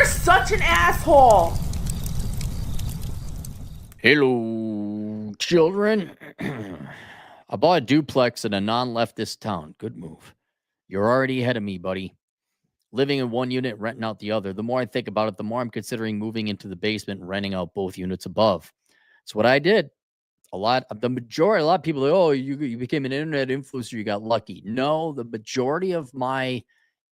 You're such an asshole. Hello, children. I bought a duplex in a non-leftist town. Good move. You're already ahead of me, buddy. Living in one unit, renting out the other. The more I think about it, the more I'm considering moving into the basement and renting out both units above. It's what I did. A lot of people are like, oh, you became an internet influencer, you got lucky. No, the majority of my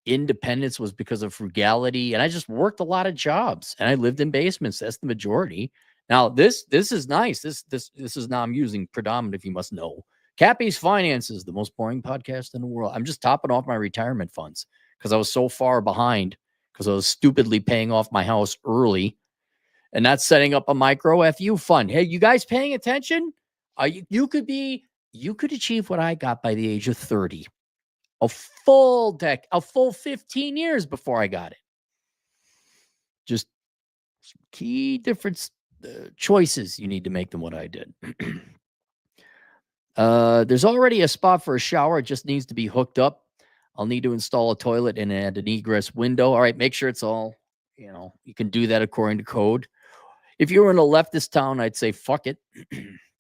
independence was because of frugality, and I just worked a lot of jobs and I lived in basements. That's the majority. Now this is nice. This is now I'm using predominant, if you must know. Cappy's Finances, the most boring podcast in the world. I'm just topping off my retirement funds because I was so far behind because I was stupidly paying off my house early and not setting up a micro FU fund. Hey, you guys paying attention? You could achieve what I got by the age of 30. A full 15 years before I got it. Just key different choices you need to make than what I did. There's already a spot for a shower. It just needs to be hooked up. I'll need to install a toilet and add an egress window. All right, make sure it's all, you can do that according to code. If you were in a leftist town, I'd say fuck it,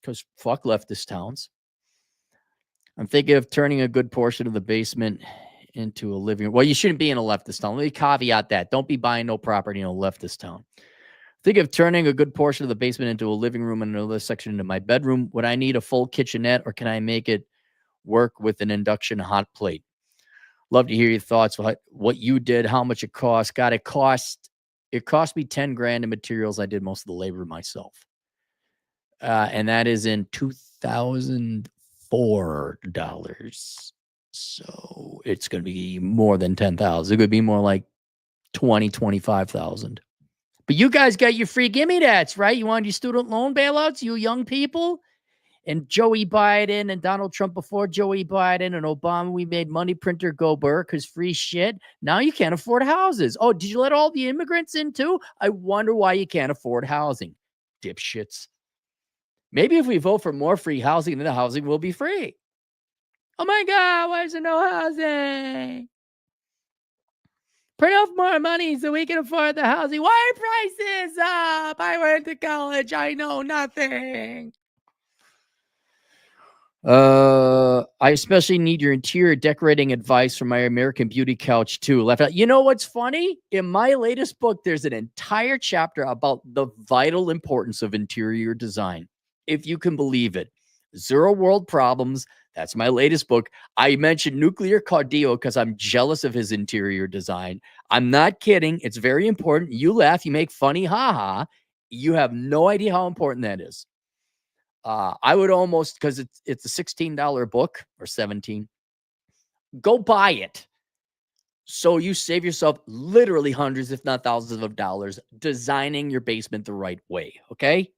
because fuck leftist towns. I'm thinking of turning a good portion of the basement into a living room. Well, you shouldn't be in a leftist town. Let me caveat that. Don't be buying no property in a leftist town. Think of turning a good portion of the basement into a living room and another section into my bedroom. Would I need a full kitchenette, or can I make it work with an induction hot plate? Love to hear your thoughts. What you did, how much it cost. God, it cost me 10 grand in materials. I did most of the labor myself. And that is in $2,004. So it's going to be more than 10,000. It could be more like 25,000. But you guys got your free gimme that's, right? You wanted your student loan bailouts, you young people? And Joey Biden and Donald Trump before Joey Biden and Obama, we made money printer go burr because free shit. Now you can't afford houses. Oh, did you let all the immigrants in too? I wonder why you can't afford housing. Dipshits. Maybe if we vote for more free housing, then the housing will be free. Oh my God, why is there no housing? Print off more money so we can afford the housing. Why are prices up? I went to college. I know nothing. I especially need your interior decorating advice from my American Beauty couch too. Left out. You know what's funny? In my latest book, there's an entire chapter about the vital importance of interior design. If you can believe it. Zero World Problems. That's my latest book. I mentioned Nuclear Cardio because I'm jealous of his interior design. I'm not kidding. It's very important. You laugh, you make funny, haha. You have no idea how important that is. I would almost, because it's a $16 book or 17. Go buy it. So you save yourself literally hundreds, if not thousands of dollars designing your basement the right way. Okay.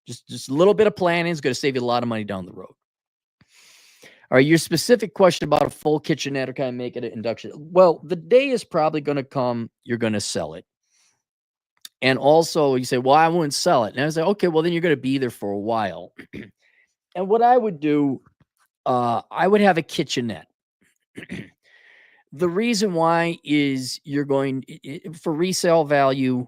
Just a little bit of planning is going to save you a lot of money down the road. All right, your specific question about a full kitchenette, or can I make it an induction? Well, the day is probably going to come. You're going to sell it. And also you say, well, I wouldn't sell it. And I was like, okay, well, then you're going to be there for a while. And what I would do, I would have a kitchenette. The reason why is you're going for resale value.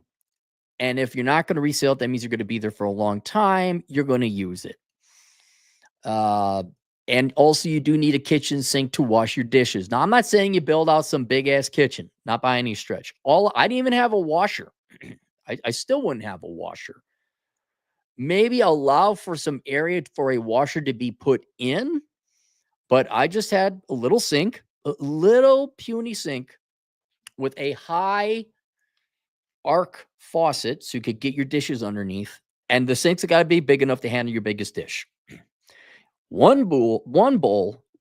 And if you're not going to resell it, that means you're going to be there for a long time. You're going to use it. And also you do need a kitchen sink to wash your dishes. Now, I'm not saying you build out some big ass kitchen, not by any stretch. I didn't even have a washer. I still wouldn't have a washer. Maybe allow for some area for a washer to be put in, but I just had a little sink, a little puny sink with a high arc faucet so you could get your dishes underneath. And the sink's got to be big enough to handle your biggest dish. One bowl,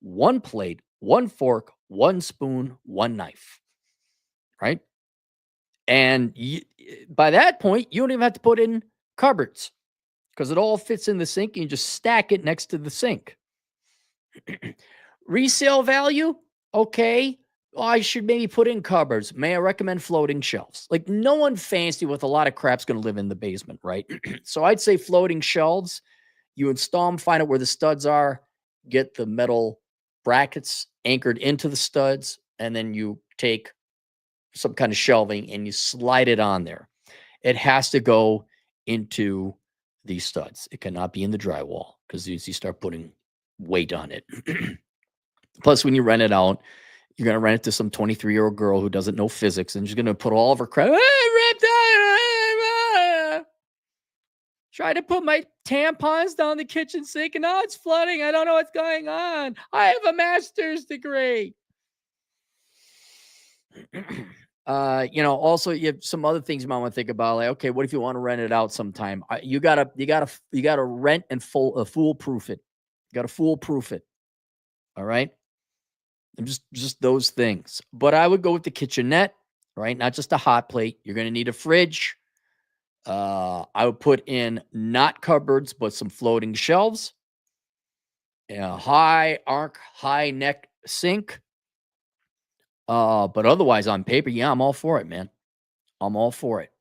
one plate, one fork, one spoon, one knife. Right? And by that point, you don't even have to put in cupboards because it all fits in the sink and you just stack it next to the sink. Resale value, okay. Well, I should maybe put in cupboards. May I recommend floating shelves? Like no one fancy with a lot of crap's going to live in the basement, right? So I'd say floating shelves. You install them, find out where the studs are, get the metal brackets anchored into the studs, and then you take some kind of shelving, and you slide it on there. It has to go into these studs. It cannot be in the drywall because you start putting weight on it. Plus, when you rent it out, you're going to rent it to some 23-year-old girl who doesn't know physics, and she's going to put all of her crap. Try to put my tampons down the kitchen sink, and it's flooding. I don't know what's going on. I have a master's degree. Also you have some other things you might want to think about. Like, okay, what if you want to rent it out sometime? You gotta rent and foolproof it. You gotta foolproof it. All right. And just those things. But I would go with the kitchenette, right? Not just a hot plate. You're gonna need a fridge. I would put in not cupboards, but some floating shelves. A high arc, high neck sink. But otherwise on paper, yeah, I'm all for it, man. I'm all for it.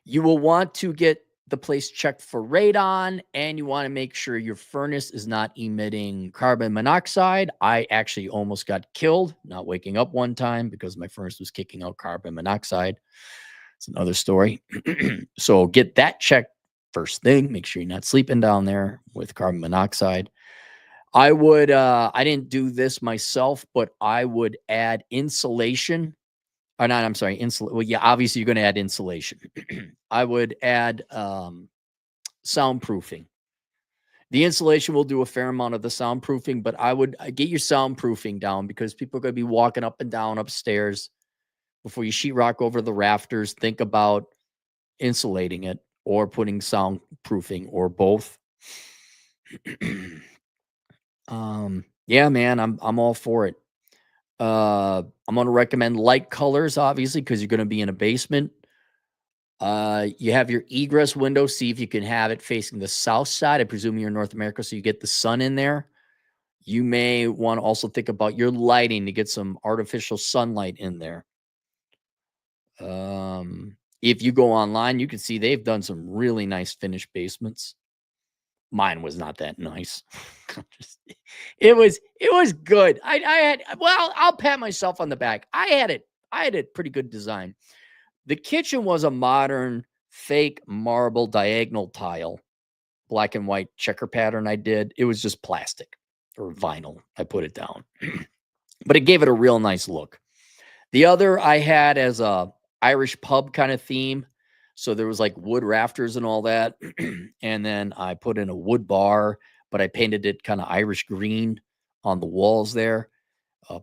You will want to get the place checked for radon, and you want to make sure your furnace is not emitting carbon monoxide. I actually almost got killed not waking up one time because my furnace was kicking out carbon monoxide. It's another story. So get that checked first thing. Make sure you're not sleeping down there with carbon monoxide. I would, I didn't do this myself, but I would add insulation. Or not, I'm sorry, well, yeah, obviously you're going to add insulation. I would add soundproofing. The insulation will do a fair amount of the soundproofing, but I would get your soundproofing down because people are going to be walking up and down upstairs. Before you sheetrock over the rafters, think about insulating it or putting soundproofing or both. Yeah, man, I'm all for it. I'm going to recommend light colors, obviously, because you're going to be in a basement. You have your egress window. See if you can have it facing the south side. I presume you're in North America, so you get the sun in there. You may want to also think about your lighting to get some artificial sunlight in there. If you go online, you can see they've done some really nice finished basements. Mine was not that nice. It was good. I'll pat myself on the back. I had a pretty good design. The kitchen was a modern fake marble diagonal tile, black and white checker pattern I did. It was just plastic or vinyl. I put it down, but it gave it a real nice look. The other I had as a Irish pub kind of theme. So there was like wood rafters and all that. And then I put in a wood bar, but I painted it kind of Irish green on the walls there.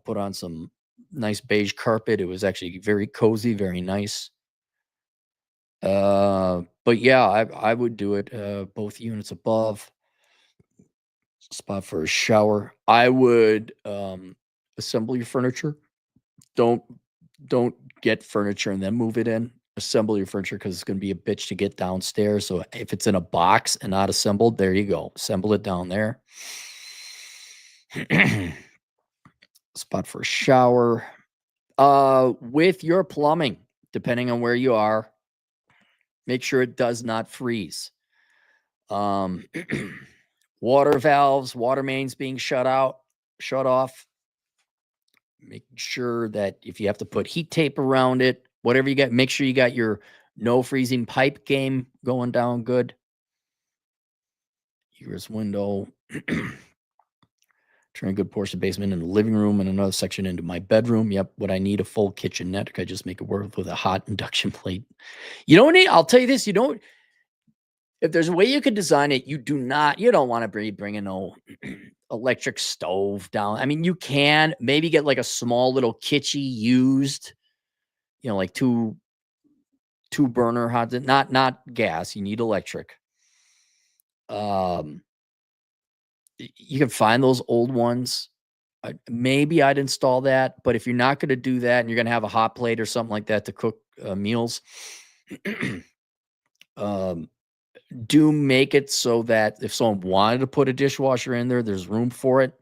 Put on some nice beige carpet. It was actually very cozy, very nice. But yeah, I would do it. Both units above. Spot for a shower. I would assemble your furniture. Don't get furniture and then move it in. Assemble your furniture because it's going to be a bitch to get downstairs. So if it's in a box and not assembled, there you go. Assemble it down there. Spot for a shower. With your plumbing, depending on where you are, make sure it does not freeze. Water valves, water mains being shut off. Making sure that if you have to put heat tape around it, whatever you got, make sure you got your no freezing pipe game going down good. Egress window. Turn a good portion of basement into the living room and another section into my bedroom. Yep. Would I need a full kitchenette? Could I just make it work with a hot induction plate? You don't need, I'll tell you this, if there's a way you could design it, you don't want to be bringing no electric stove down. I mean, you can maybe get like a small little kitschy used, like two burner hot, not gas. You need electric. You can find those old ones. Maybe I'd install that, but if you're not going to do that and you're going to have a hot plate or something like that to cook meals, do make it so that if someone wanted to put a dishwasher in there, there's room for it.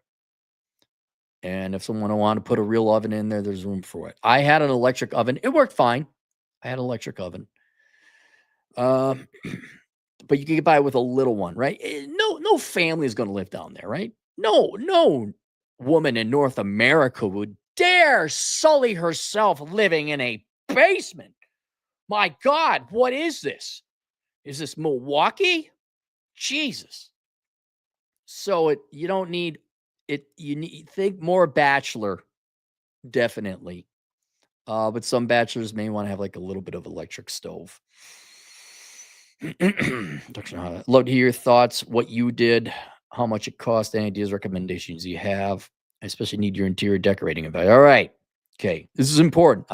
And if someone wanted to put a real oven in there, there's room for it. I had an electric oven. It worked fine. I had an electric oven. But you can get by with a little one, right? No family is going to live down there, right? No woman in North America would dare sully herself living in a basement? My God, what is this? Is this Milwaukee? Jesus. So you don't need it. Think more bachelor, definitely. But some bachelors may want to have like a little bit of electric stove. Love to hear your thoughts, what you did, how much it cost, any ideas, recommendations you have. I especially need your interior decorating advice. All right. Okay. This is important.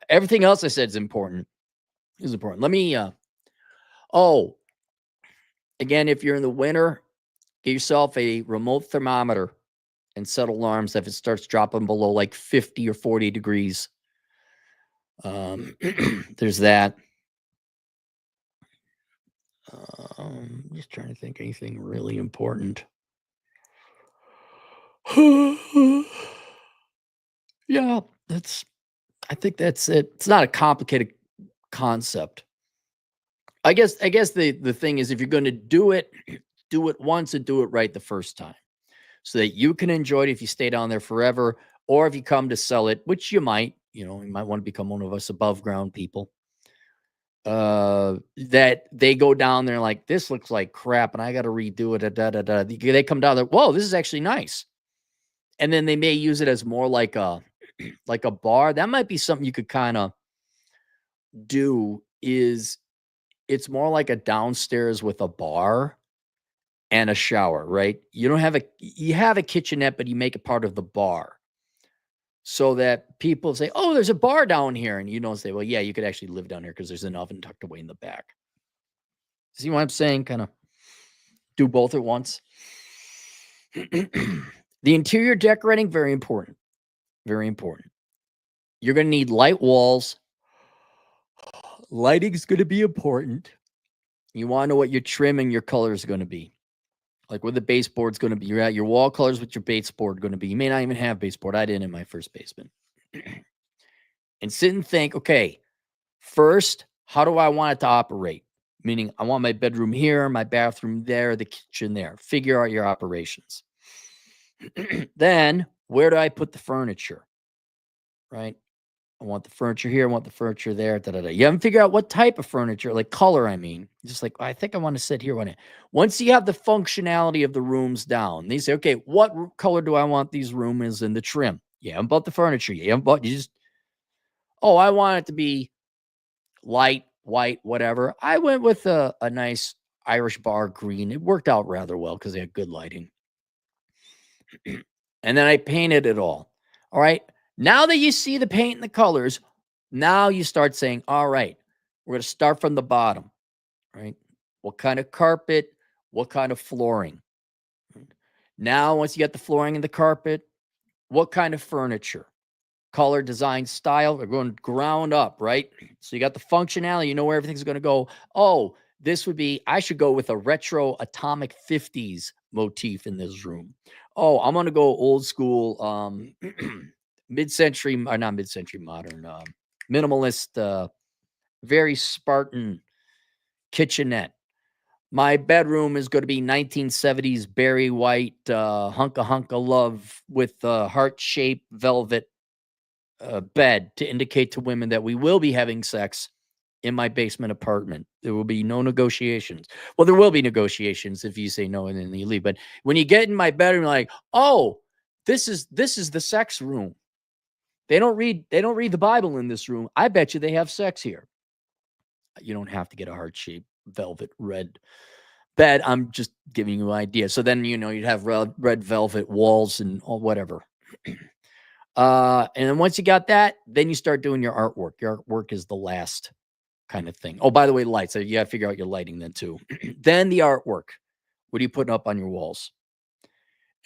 Everything else I said is important. Let me again, if you're in the winter, get yourself a remote thermometer and set alarms if it starts dropping below like 50 or 40 degrees. There's that. Just trying to think anything really important. Yeah, I think that's it. It's not a complicated concept. I guess the thing is if you're going to do it once and do it right the first time so that you can enjoy it if you stay down there forever, or if you come to sell it, which you might want to become one of us above ground people. That they go down there like, this looks like crap and I got to redo it. They come down there, whoa, this is actually nice. And then they may use it as more like a bar. That might be something you could kind of do. It's more like a downstairs with a bar and a shower, right? You have a kitchenette, but you make it part of the bar. So that people say, oh, there's a bar down here. And you don't say, well, yeah, you could actually live down here because there's an oven tucked away in the back. See what I'm saying? Kind of do both at once. The interior decorating, very important. Very important. You're going to need light walls. Lighting is going to be important. You want to know what your trim and your color is going to be. Like where the baseboard's going to be. Your wall colors with your baseboard going to be. You may not even have baseboard. I didn't in my first basement. And sit and think, okay, first, how do I want it to operate? Meaning I want my bedroom here, my bathroom there, the kitchen there. Figure out your operations. Then where do I put the furniture? Right? I want the furniture here. I want the furniture there. You haven't figured out what type of furniture, like color, I mean. Just like, I think I want to sit here. Once you have the functionality of the rooms down, they say, okay, what color do I want these rooms in the trim? You haven't bought the furniture. I want it to be light, white, whatever. I went with a nice Irish bar green. It worked out rather well because they had good lighting. And then I painted it all. All right. Now that you see the paint and the colors, now you start saying, all right, we're going to start from the bottom, right? What kind of carpet? What kind of flooring? Now, once you get the flooring and the carpet, what kind of furniture? Color, design, style. We're going ground up, right? So you got the functionality. You know where everything's going to go. Oh, I should go with a retro atomic 50s motif in this room. Oh, I'm going to go old school, mid-century, or not mid-century modern, minimalist, very Spartan kitchenette. My bedroom is going to be 1970s berry white, hunka love with heart-shaped velvet bed to indicate to women that we will be having sex in my basement apartment. There will be no negotiations. Well, there will be negotiations if you say no and then you leave. But when you get in my bedroom, like, oh, this is the sex room. They don't read the Bible in this room. I bet you they have sex here. You don't have to get a heart-shaped velvet red bed. I'm just giving you an idea. So then you'd have red velvet walls and all whatever. And then once you got that, then you start doing your artwork. Your artwork is the last kind of thing. Oh, by the way, lights. So you got to figure out your lighting then too. Then the artwork. What are you putting up on your walls?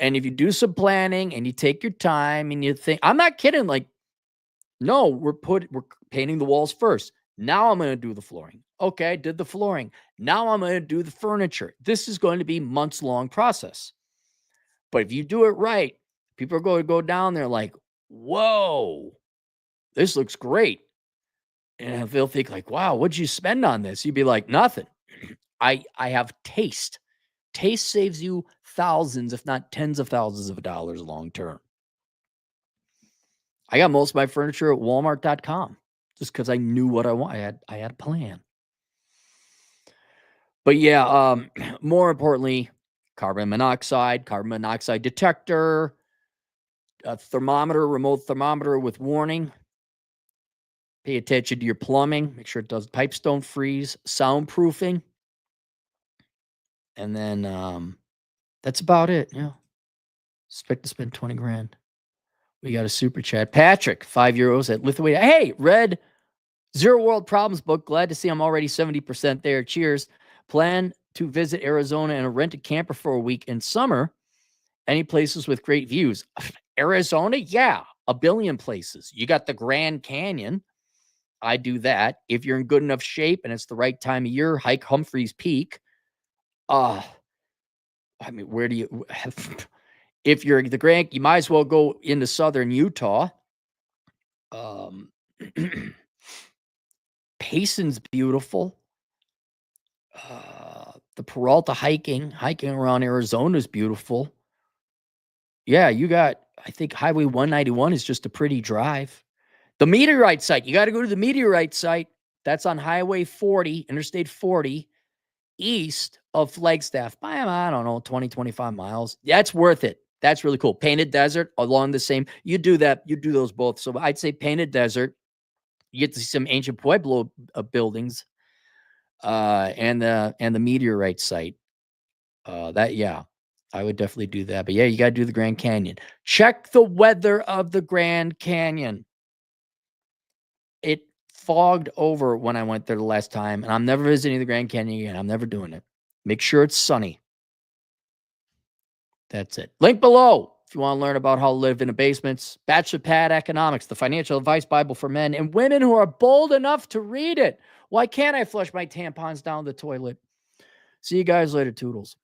And if you do some planning and you take your time and you think, I'm not kidding. Like, no, we're painting the walls first. Now I'm going to do the flooring. Okay, I did the flooring. Now I'm going to do the furniture. This is going to be months-long process. But if you do it right, people are going to go down there like, whoa, this looks great. And they'll think like, wow, what'd you spend on this? You'd be like, nothing. I have taste. Taste saves you thousands, if not tens of thousands of dollars long term. I got most of my furniture at Walmart.com just because I knew what I want. I had a plan. But yeah, more importantly, carbon monoxide detector, a thermometer, remote thermometer with warning. Pay attention to your plumbing. Make sure it does pipes don't freeze. Soundproofing. And then that's about it. Yeah. Expect to spend 20 grand. We got a super chat. Patrick, €5 at Lithuania. Hey, read Zero World Problems book. Glad to see I'm already 70% there. Cheers. Plan to visit Arizona and rent a camper for a week in summer. Any places with great views? Arizona? Yeah, a billion places. You got the Grand Canyon. I do that. If you're in good enough shape and it's the right time of year, hike Humphreys Peak. I mean, where do you if you're the Grand, you might as well go into southern Utah. Payson's beautiful. The Peralta hiking around Arizona is beautiful. Yeah, you got, I think Highway 191 is just a pretty drive. The meteorite site, you got to go to the meteorite site. That's on Highway 40, Interstate 40, east of Flagstaff by, I don't know, 20, 25 miles. That's worth it. That's really cool. Painted Desert along the same. You do that. You do those both. So I'd say Painted Desert. You get to see some ancient Pueblo buildings, and the meteorite site. Yeah, I would definitely do that. But yeah, you got to do the Grand Canyon. Check the weather of the Grand Canyon. It fogged over when I went there the last time, and I'm never visiting the Grand Canyon again. I'm never doing it. Make sure it's sunny. That's it. Link below if you want to learn about how to live in a basement. Bachelor Pad Economics, the financial advice Bible for men and women who are bold enough to read it. Why can't I flush my tampons down the toilet? See you guys later, Toodles.